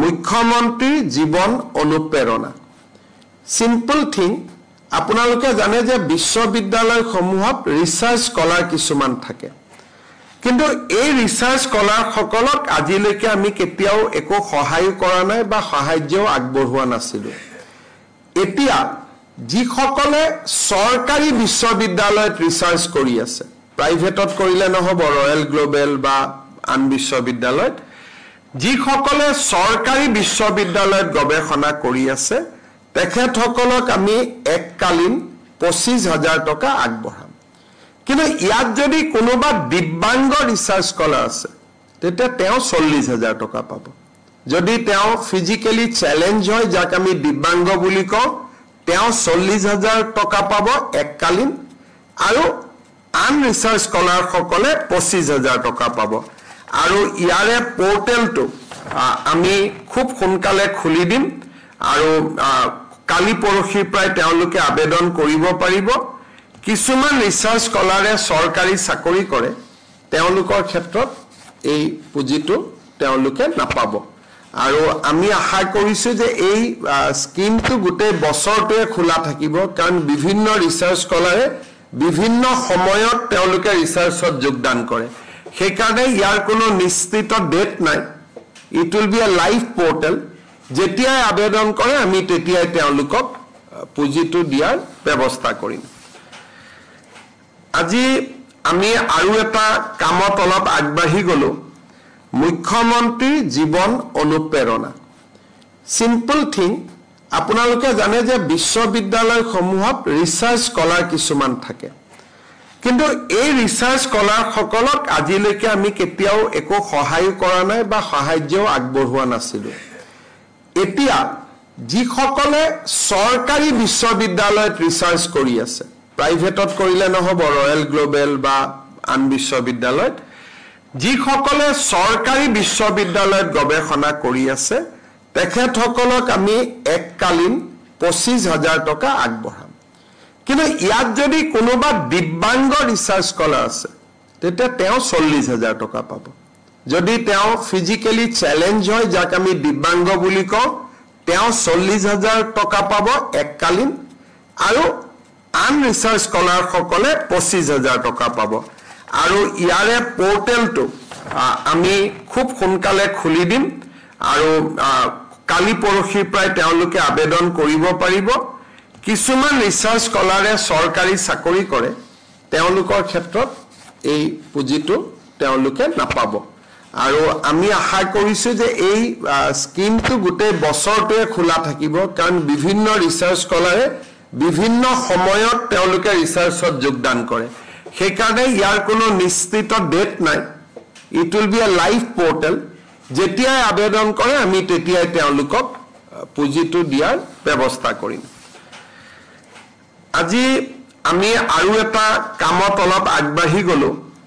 মুখ্যমন্ত্ৰী জীৱন অনুপ্ৰেৰণা সিম্পল থিং আপোনালোকে জানে যে বিশ্ববিদ্যালয়সমূহত ৰিসাৰ্চ স্কলাৰ কিছুমান থাকে কিন্তু এই ৰিসাৰ্চ স্কলাৰ সকলক আজিলৈকে আমি কেতিয়াও একো সহায় কৰা নাই বা সাহায্যও আগবঢ়োৱা নাছিল এতিয়া যিসকলে চৰকাৰী বিশ্ববিদ্যালয়ত ৰিসাৰ্চ কৰি আছে প্ৰাইভেটত কৰিলে নহব ৰয়েল গ্লোবেল বা আন বিশ্ববিদ্যালয়ত যিসকলে চৰকাৰী বিশ্ববিদ্যালয়ত গৱেষণা কৰি আছে তেখেতসকলক আমি এককালীন 25,000 টকা আগবঢ়াম কিন্তু ইয়াত যদি কোনোবা দিব্যাংগ ৰিসাৰ্চ স্কলাৰ আছে তেতিয়া তেওঁ 40,000 টকা পাব যদি তেওঁ ফিজিক্যালি চ্যালেঞ্জ হয় যাক আমি দিব্যাংগ বুলি কওঁ তেওঁ 40,000 টকা পাব এককালীন আৰু আন ৰিসাৰ্চ স্কলাৰ সকলে 25,000 টকা পাব আৰু ইয়াৰে পোৰ্টেলটো আমি খুব সোনকালে খুলি দিম আৰু কালি পৰখি প্ৰায় তেওঁলোকে আবেদন কৰিব পাৰিব কিছুমান ৰিসাৰ্চ স্কলাৰে চৰকাৰী চাকৰি কৰে তেওঁলোকৰ ক্ষেত্ৰত এই পুঁজিটো তেওঁলোকে নাপাব আৰু আমি আশা কৰিছো যে এই স্কিমটো গোটেই বছৰটোৱে খোলা থাকিব কাৰণ বিভিন্ন ৰিসাৰ্চ স্কলাৰে বিভিন্ন সময়ত তেওঁলোকে ৰিসাৰ্চত যোগদান কৰে সেইকাৰণে ইয়াৰ কোনো নিশ্চিত ডেট নাই it will B A live portal যেতিয়াই আবেদন কৰে আমি তেতিয়াই তেওঁলোকক পুঁজিটো দিয়াৰ ব্যৱস্থা কৰিম আজি আমি আৰু এটা কামত অলপ আগবাঢ়ি গলো মুখ্যমন্ত্ৰী জীৱন অনুপ্ৰেৰণা সিম্পল থিং আপোনালোকে জানে যে বিশ্ববিদ্যালয়সমূহত ৰিসাৰ্চ স্কলাৰ কিছুমান থাকে কিন্তু এই ৰিসাৰ্চ স্কলাৰ সকলক আজিলৈকে আমি কেতিয়াও একো সহায় কৰা নাই বা সাহায্যও আগবঢ়োৱা নাছিল এতিয়া যিসকলে চৰকাৰী বিশ্ববিদ্যালয়ত ৰিসাৰ্চ কৰি আছে প্ৰাইভেটত কৰিলে নহব ৰয়েল গ্লোবেল বা আন বিশ্ববিদ্যালয়ত যিসকলে চৰকাৰী বিশ্ববিদ্যালয়ত গৱেষণা কৰি আছে তেখেতসকলক আমি এককালীন 25,000 টকা আগবঢ়াম কিন্তু ইয়াত যদি কোনোবা দিব্যাংগ ৰিসাৰ্চ স্কলাৰ আছে তেতিয়া তেওঁ 40,000 টকা পাব যদি তেওঁ ফিজিক্যালি চ্যালেঞ্জ হয় যাক আমি দিব্যাংগ বুলি কওঁ তেওঁ 40,000 টকা পাব এককালীন আৰু আন ৰিসাৰ্চ স্কলাৰ সকলে 25,000 টকা পাব আৰু ইয়াৰে পোৰ্টেলটো আমি খুব সোনকালে খুলি দিম আৰু কালি পৰখি প্ৰায় তেওঁলোকে আবেদন কৰিব পাৰিব কিছুমান ৰিসাৰ্চ স্কলাৰে চৰকাৰী চাকৰি কৰে তেওঁলোকৰ ক্ষেত্ৰত এই পুঁজিটো তেওঁলোকে নাপাব আৰু আমি আশা কৰিছো যে এই স্কিমটো গোটেই বছৰটোৱে খোলা থাকিব কাৰণ বিভিন্ন ৰিসাৰ্চ স্কলাৰে বিভিন্ন সময়ত তেওঁলোকে ৰিসাৰ্চত যোগদান কৰে সেইকাৰণে ইয়াৰ কোনো নিশ্চিত ডেট নাই it will B A live portal যেতিয়াই আবেদন কৰে আমি তেতিয়াই তেওঁলোকক পুঁজিটো দিয়াৰ ব্যৱস্থা কৰিম আজি আমি আৰু এটা কামত অলপ আগবাঢ়ি গলো